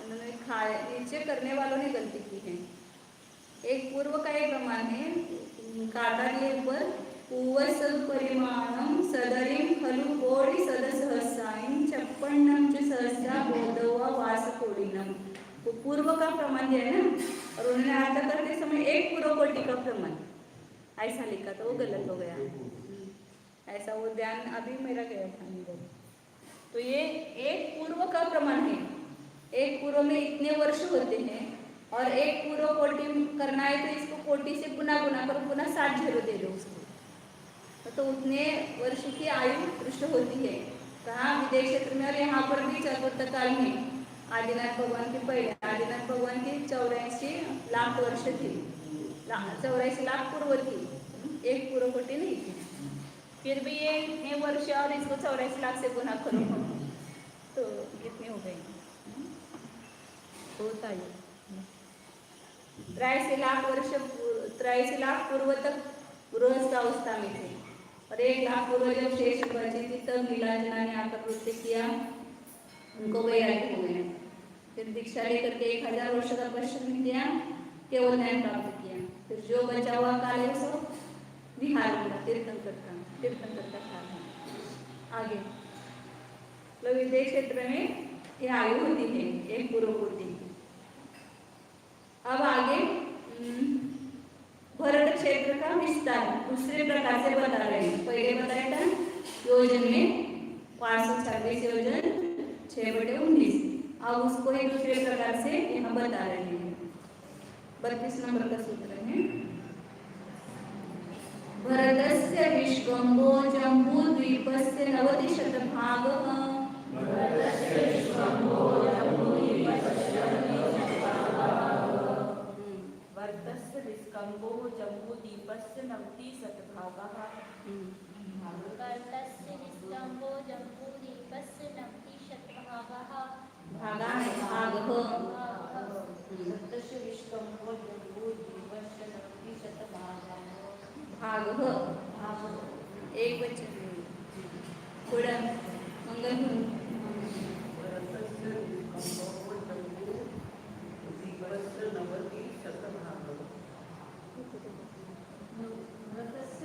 उन्होंने नीचे करने वालों ने गलती की है एक पूर्व का एक प्रमाण है काटा के ऊपर पूवस परिमाणं सदरीं खलु कोटि सदसहस्राईं छप्पन्नं च सहस्रा बोधवा वासकोटिनं। वो पूर्व का प्रमाण दिया है ना, और उन्होंने आता करते समय एक पूर्व कोटि का प्रमाण ऐसा लिखा, तो वो गलत हो गया। ऐसा वो ध्यान अभी मेरा गया था अंदर। तो ये एक पूर्व का प्रमाण है। एक पूर्व में इतने वर्ष होते हैं, और एक पूर्व कोटि करना है तो इसको कोटि से गुना कर पुनः 60 जीरो दे दो उसको, तो उतने वर्ष की आयु दृष्ट होती है। कहाँ विदेश क्षेत्र में, और यहाँ पर भी चतुर्थ काल में आदिनाथ भगवान के पहले आदिनाथ भगवान की 84 लाख वर्ष थी, 84 लाख पूर्व थी, एक पूर्व कोटि नहीं थी। फिर भी ये इतने वर्ष और इसको 84 लाख से गुना करो तो कितने हो गए, होता है 83 लाख वर्ष, 83 लाख पूर्व तक गृहस्थ अवस्था में थे, और 1 लाख पूर्व जब शेष बची थी तब नीलांजना ने आकर नृत्य किया, उनको वैराग्य हो गए। फिर दीक्षा लेकर के 1000 वर्ष का परिश्रम किया, केवल ज्ञान प्राप्त किया। फिर जो बचा हुआ काल है सो विहार का तीर्थंकर का काल है। आगे मतलब विदेश क्षेत्र में ये आयु होती है एक पूर्व कोटि। अब आगे भरत क्षेत्र का विस्तार दूसरे प्रकार से बता रहे हैं। पहले बताया था योजन में 526 योजन 6/19, अब उसको ही दूसरे प्रकार से यहाँ बता रहे हैं। 32 नंबर का सूत्र है, भरतस्य विश्वम्भो जम्बूद्वीपस्य 90% वर्तस्य विस्कम्भो जम्बूद्वीपस्य 90% कर्तस्य विस्कम्भो जम्बूद्वीपस्य 90% भागा है भागः। वर्तस्य विश्वम्भो जम्बूद्वीपस्य 90% भागः एक वचन पुढे मंगल वर्तस्य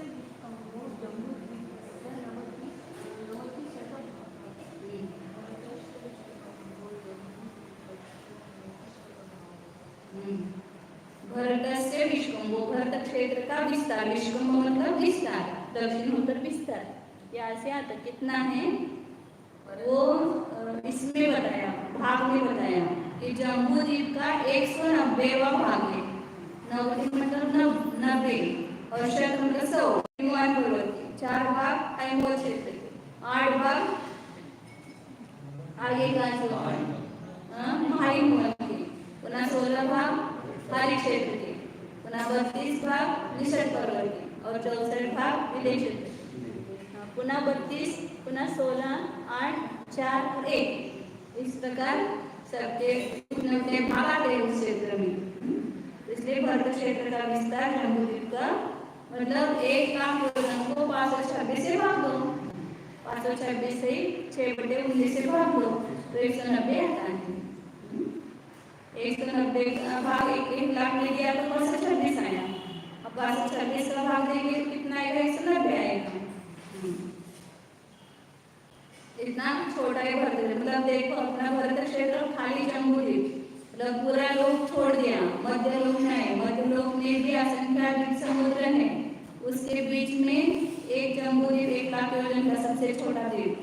विश्वम्भो जम्बूद्वीपस्य 90% भरतस्य विश्वम्भो, भरत क्षेत्र का विस्तार, विश्वम्भो मतलब विस्तार, दक्षिण उत्तर विस्तार, यहाँ से आता कितना है वो इसमें बताया, भाग में बताया कि जम्बूद्वीप का 190वां भाग है। 90 मतलब 90, और शत मतलब 100, हिमवान पर्वत 4 भाग ऐमोल क्षेत्र के, 8 भाग आगे का जो महाहिमवान के, पुनः 16 भाग खाड़ी क्षेत्र के, पुनः 32 भाग निषद पर्वत के, और 64 भाग विदेश क्षेत्र के, पुनः 32, पुनः 16, 8, 4 और 1, इस प्रकार सबके अपने भाग आते हैं उस क्षेत्र में। इसलिए भरत क्षेत्र का विस्तार जम्बूद्वीप का मतलब 1 लाख योजन को 526 से भाग दो, 526 से 6/19 से भाग दो तो 190 आता है। 190 का भाग 1 लाख में दिया तो 526 आया, अब 526 का भाग देंगे तो कितना आएगा, 190 आएगा। इतना छोटा है भरत, मतलब देखो अपना भरत क्षेत्र खाली जम्बूद्वीप, मतलब पूरा लोक छोड़ दिया, मध्य लोक है, मध्य लोक में भी असंख्यात समुद्र है, उसके बीच में एक जम्बूद्वीप 1 लाख योजन का सबसे छोटा द्वीप,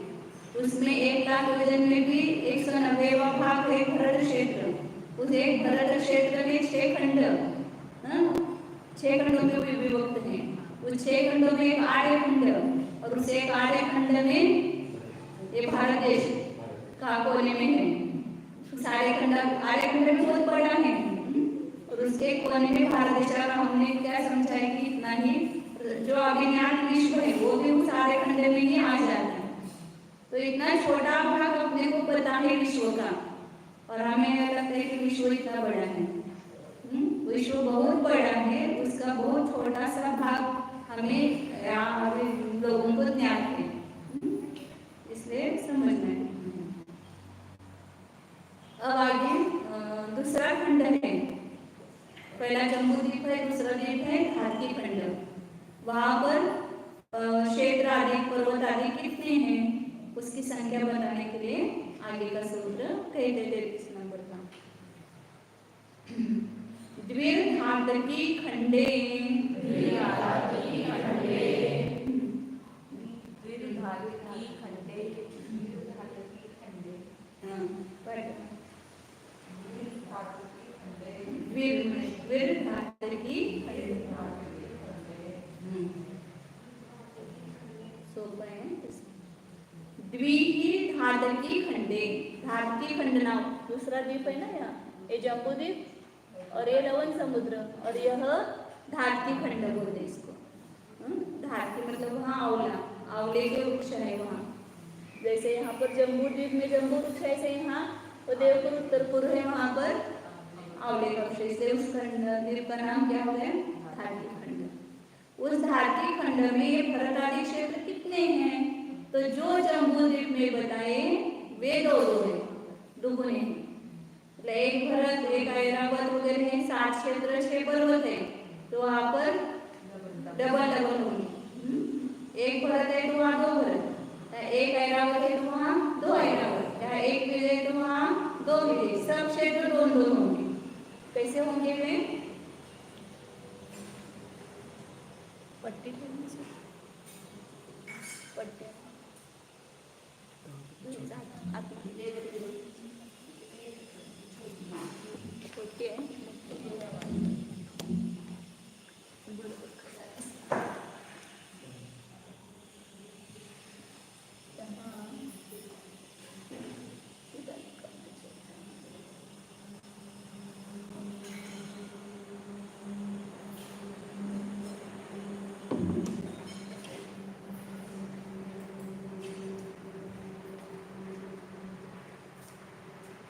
उसमें 1 लाख योजन में भी 190वां भाग है भरत क्षेत्र। उस एक भरत क्षेत्र में 6 खंड, 6 खंडों में विभक्त है। उस 6 खंडों में एक आर्य खंड, और उस एक आर्य खंड में ये भारत देश का कोने में है। सारे खंड आर्य खंड में बहुत बड़ा है, और उसके कोने में भारत देश का हमने क्या समझा है कि इतना ही जो अभिज्ञान विश्व है वो भी उस आर्य खंड में ही आ जाता है। तो इतना छोटा भाग अपने को पता है विश्व का, और हमें लगता है कि विश्व इतना बड़ा है। विश्व बहुत बड़ा है, उसका बहुत छोटा सा भाग हमें लोगों को ज्ञान है, इसलिए समझना है। अब आगे दूसरा खंड है, पहला जम्बूद्वीप है, दूसरा द्वीप है भारतीय खंड। वहां पर आदि पर्वत आदि कितने हैं उसकी संख्या बताने के लिए आगे का सूत्र कहते 33 नंबर का। द्विर्धातकी खंडे द्विधातकी खंडे द्विधातकी खंडे द्विधातकी खंडे हाँ, पढ़। द्विधातकी खंडे द्विर्धातकी सोपं आहे ना तसं. द्विधातकी खंडे, धातकी खंड नाव दूसरा द्वीप है ना यहाँ, ये जम्बूद्वीप और ये लवण समुद्र, और यह धातकी खंड बोलते हैं इसको। धातकी मतलब वहाँ आंवला, आंवले के वृक्ष है वहाँ। जैसे यहाँ पर जम्बूद्वीप में जम्बू वृक्ष है, ऐसे यहाँ तो देवपुर उत्तर पूर्व है, वहाँ पर आंवले का वृक्ष, इसलिए उस खंड द्वीप का नाम क्या हो गया? धातकी खंड। उस धातकी खंड में ये भरत आदि क्षेत्र कितने हैं? तो जो जम्बूद्वीप में बताए वे दो है, दुगुने हैं। एक भरत, एक ऐरावत वगैरह है, 7 क्षेत्र 6 पर्वत है, तो वहाँ पर डबल होंगे। एक भरत है तो वहाँ 2 भरत, एक ऐरावत है तो वहाँ 2 ऐरावत, या एक विजय है तो वहाँ 2 विजय, सब क्षेत्र 2 होंगे। कैसे होंगे वे? पट्टी पट्टी छोटी है।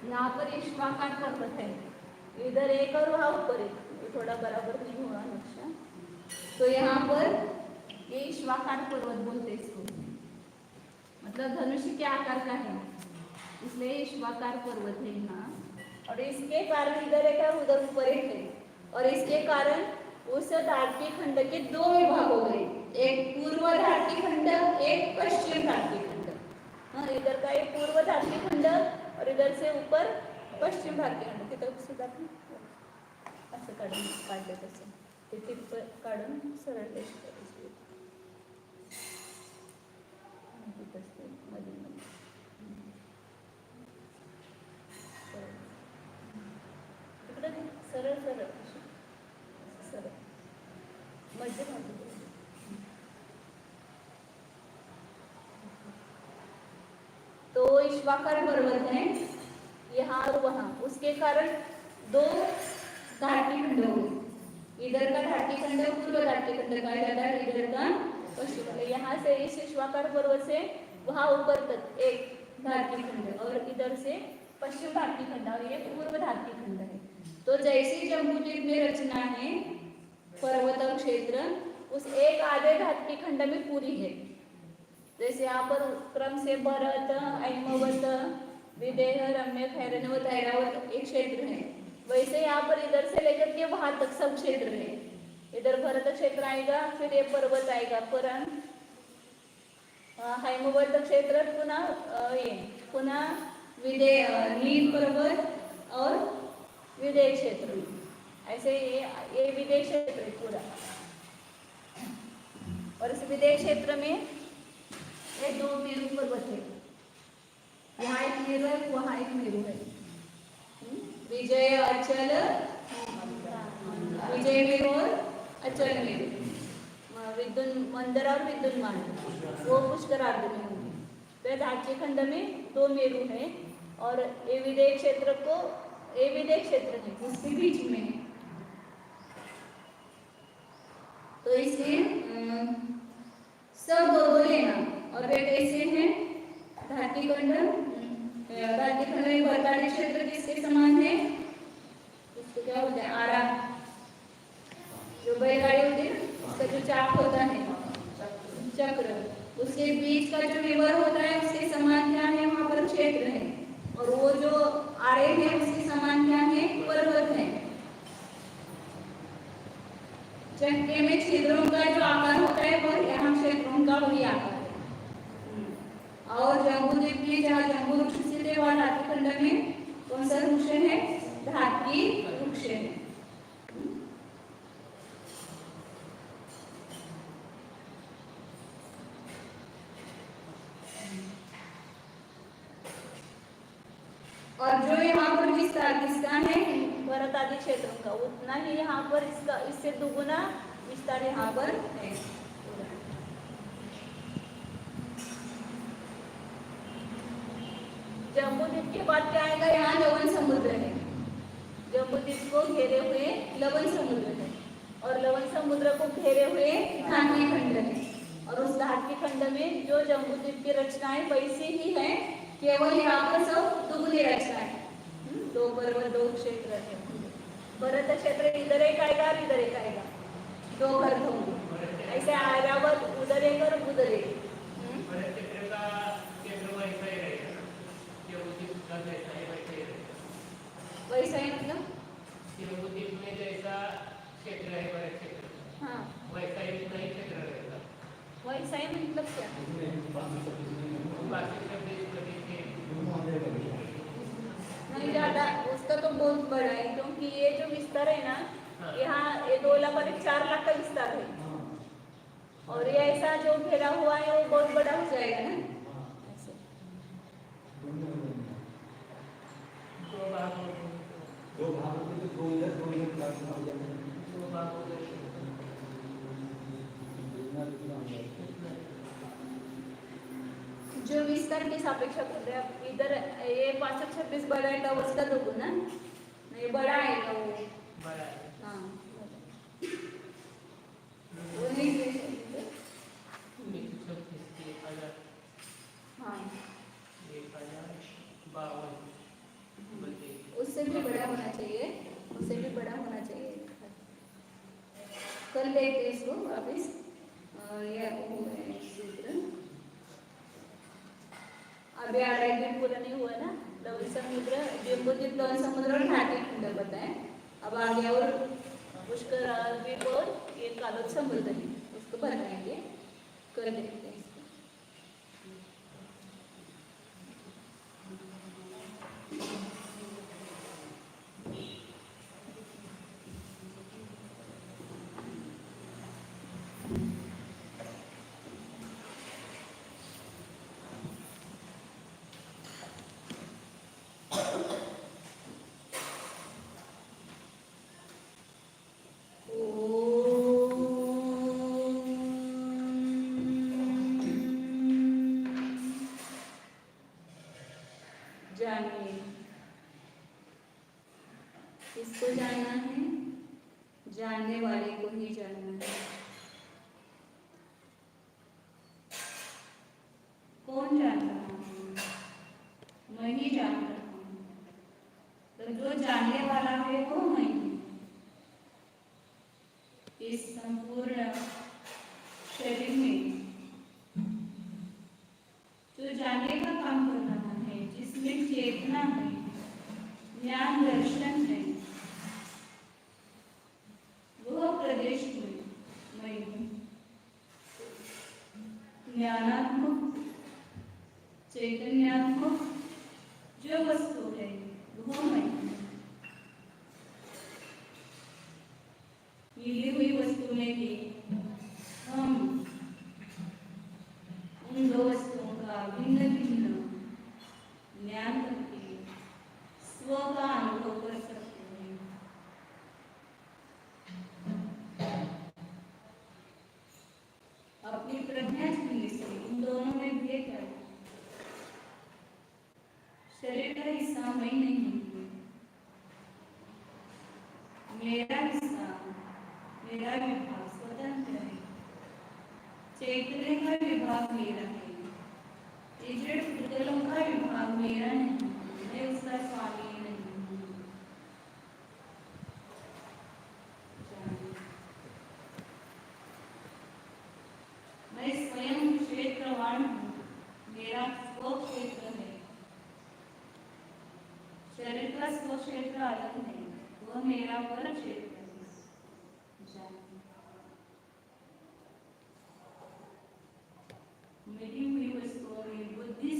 यहाँ पर ईश्वाकार पर्वत है, इधर एक और वहाँ ऊपर एक, थोड़ा बराबर नहीं हुआ नक्शा। तो यहाँ पर ये ईश्वाकार पर्वत बोलते हैं इसको, मतलब धनुष के आकार का है, इसलिए ईश्वाकार पर्वत है यहाँ। और इसके कारण इधर एक है, उधर ऊपर एक है, और इसके कारण उस धातकी खंड के 2 विभाग हो गए, एक पूर्व धातकी खंड, एक पश्चिम धातकी खंड। इधर का एक पूर्व धातकी खंड और इधर से ऊपर पश्चिम भारतीय खंड। तिथं सुद्धा असं काढलं तसं ते टिप काढून सरळ रेष करायची मध्ये तिकडे सरळ सरळ सरळ मध्यभागी। तो ईश्वाकार पर्वत है यहाँ और वहाँ, उसके कारण 2 धातकी खंड हो गए। इधर का धातकी खंड पूर्व धातकी खंड कहा जाता है, इधर का पश्चिम खंड। यहाँ से इस ईश्वाकार पर्वत से वहाँ ऊपर तक एक धातकी खंड, और इधर से पश्चिम धातकी खंड, और ये पूर्व धातकी खंड है। तो जैसी जम्बूद्वीप में रचना है पर्वत क्षेत्र, उस एक आधे धातकी खंड में पूरी है। जैसे यहाँ पर क्रम से भरत, ऐमवत, विदेह, रम्य, खैरनवत, ऐरावत एक क्षेत्र है, वैसे यहाँ पर इधर से लेकर के वहां तक सब क्षेत्र है। इधर भरत क्षेत्र आएगा, फिर ये पर्वत आएगा, परन हैमवत क्षेत्र, पुनः विदेह, नील पर्वत और विदेह क्षेत्र, ऐसे ये विदेह क्षेत्र है पूरा। और इस विदेह क्षेत्र में ये 2 मेरु पर्वत है, यहाँ एक मेरु है, वहाँ एक मेरु है। विजय अचल, विजय मेरु और अचल मेरु, विद्युन मंदर और विद्युन्मान, वो पुष्करार्ध में होंगे। तो धातकी खंड में 2 मेरु है, और ये विदेह क्षेत्र को, ये विदेह क्षेत्र है उसके बीच में है। तो इसलिए सब 2 लेना। और वे कैसे हैं? धातकी खंड, धातकी खंड में वर्ताली क्षेत्र किसके समान है? इसको क्या बोलते हैं? आरा, जो बैलगाड़ी होती है उसका जो चाक होता है, चक्र, उसके बीच का जो विवर होता है उसके समान क्या है? वहाँ पर क्षेत्र है। और वो जो आरे हैं उसके समान क्या है? पर्वत है। चक्के में छिद्रों का जो आकार होता है वह यहाँ क्षेत्रों का वही आकार। और जम्बूद्वीप की जहाँ जम्बू वृक्ष स्थित है वहाँ धातु खंड में कौन सा वृक्ष है? धातु वृक्ष है। और जो यहाँ पर विस्तार किसका है? भरत आदि क्षेत्रों का, उतना ही यहाँ पर इसका इससे दुगुना विस्तार यहाँ पर है। जम्बूद्वीप के बाद क्या आएगा? यहाँ लवण समुद्र है। जम्बूद्वीप को घेरे हुए लवण समुद्र है और लवण समुद्र को घेरे हुए धात्विक खंड है। और उस धात्विक खंड में जो जम्बूद्वीप की रचनाएं वैसी ही है, केवल यहाँ पर सब दुगुनी रचना है। दो पर्वत, दो क्षेत्र है। भरत क्षेत्र इधर एक आएगा और इधर एक आएगा, दो भरत होंगे। ऐसे आर्यावत उधर एक और उधर एक। वैसा ही मतलब जम्बूद्वीप में जैसा क्षेत्र है भरत क्षेत्र, हाँ वैसा ही उतना ही क्षेत्र रहेगा। वैसा ही मतलब क्या? बाकी सब देश प्रदेश के नहीं ज्यादा, उसका तो बहुत बड़ा है क्योंकि ये जो विस्तार है ना, यहाँ ये 2 लाख और 4 लाख का विस्तार है और ये ऐसा जो घेरा हुआ है वो बहुत बड़ा हो जाएगा ना। ऐसे दो भागों में तो दो इधर प्रार्थना हो जाएगी। जो विस्तार के सापेक्ष होते हैं, इधर ये 526 बड़ा है तो उसका दुगुना नहीं बड़ा है तो वो बड़ा है। हाँ वो नहीं दे सकते। 1,36,000, हाँ 1,052 बोलते हैं। उससे भी बड़ा होना चाहिए, उससे भी बड़ा होना चाहिए। कल देखते इसको वापिस। ये सूत्र अभी आराध्य पूरा नहीं हुआ ना। लवण समुद्र, जम्बूद्वीप, लवण समुद्र और धात्विक खंड बताए। अब आगे और पुष्कर द्वीप और ये कालोद समुद्र है, उसको बताएंगे। कर देखते हैं इसको। जानिए, किसको जानना है? जानने वाले को ही जानना है। कौन जान रहा है? मैं ही जान रहा हूँ। तो जो जानने वाला है वो मैं हूँ। इस संपूर्ण शरीर में जो जानने का काम कर रहा है, जिसमें चेतना है, ज्ञान दर्शन है, वह प्रदेश में मैं हूँ। ज्ञानात्मक, चैतन्यात्मक जो वस्तु है वो मैं हूँ। मिली हुई वस्तु में भी हम उन दो वस्तुओं का भिन्न भिन्न ज्ञान करके स्व का अनुभव कर सकते हैं। अपनी प्रज्ञा शून्य से इन दोनों में भेद है। शरीर का हिस्सा मैं नहीं हूँ। मेरा हिस्सा, मेरा विभाग स्वतंत्र है। चैतन्य का विभाग मेरा है। ये जड़ पुतलों का विभाग मेरा नहीं, मैं उसका स्वामी नहीं हूँ। मैं स्वयं क्षेत्रवान हूँ। मेरा स्व क्षेत्र है। शरीर का स्व क्षेत्र अलग है, वह मेरा पर क्षेत्र है। मिली हुई वस्तुओं में बुद्धि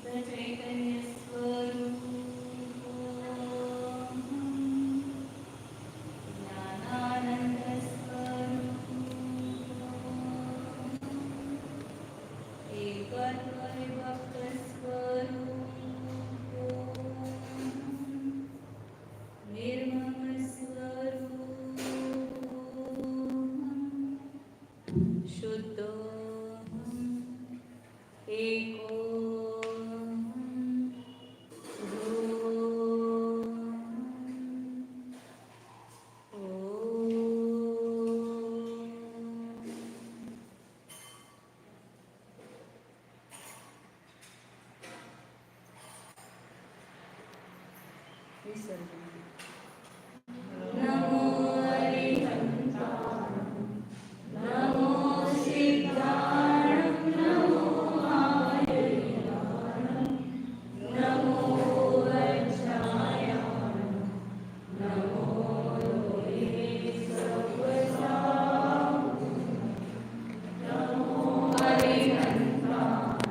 चैतन्य स्वरूप ज्ञानानंद स्वरूप एकत्व विभक्त स्वरूप निर्मम स्वरूप शुद्ध एको विसर्जन